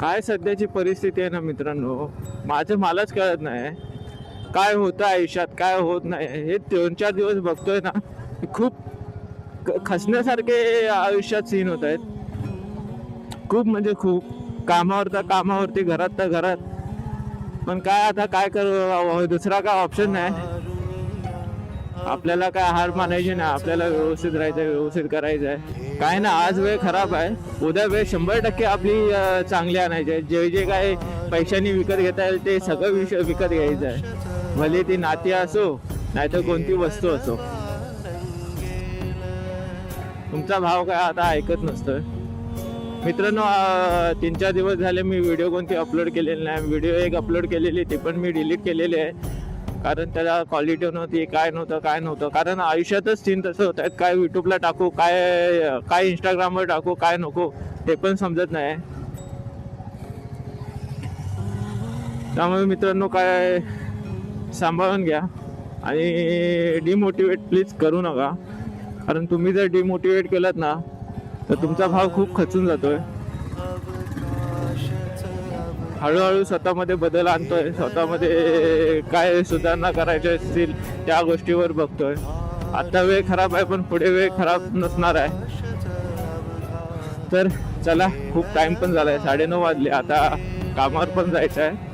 काय सध्याची परिस्थिती आहे ना मित्रांनो, मलाच कळत नाही काय होतं आयुष्यात, काय होत नाही. हे 2-4 दिवस बघतोय ना, खूप खचण्यासारखे आयुष्यात सीन होत आहेत. खूप म्हणजे खूप. कामावर तर कामावरती, घरात तर घरात. पण काय आता काय करू, दुसरा काय ऑप्शन नाही. आपल्याला काय हार मानायची नाही, आपल्याला व्यवस्थित राहायचं, व्यवस्थित करायचं आहे. काय ना, आज वेळ खराब आहे, उद्या वेळ 100% आपली चांगली आणायची आहे. जे जे काय पैशाने विकत घेता येईल ते सगळं विकत घ्यायचं आहे. भले ती नाती असो नाहीतर कोणती वस्तू असो. तुमचा भाव काय आता ऐकत नसतोय मित्रांनो. 3-4 दिवस झाले मी व्हिडिओ कोणती अपलोड केलेली नाही. व्हिडिओ एक अपलोड केलेली, ती पण मी डिलीट केलेली आहे. कारण त्याला क्वालिटी नव्हती, काय नव्हतं. कारण आयुष्यातच सीन तसं होत आहेत. काय यूट्यूबला टाकू, काय इंस्टाग्रामवर टाकू, काय नको ते पण समजत नाही. त्यामुळे मित्रांनो काय सांभाळून घ्या आणि डिमोटिवेट प्लीज करू नका. कारण तुम्ही जर डिमोटिवेट केलात ना तर तुमचा भाव खूप खचून जातोय. हळूहळू स्वतःमध्ये बदल आणतोय, स्वतःमध्ये काय सुधारणा करायच्या असतील त्या गोष्टीवर बघतोय. आता वेळ खराब आहे पण पुढे वेळ खराब नसणार आहे. तर चला, खूप टाइम पण झालाय, 9:30 वाजले. आता कामावर पण जायचं आहे.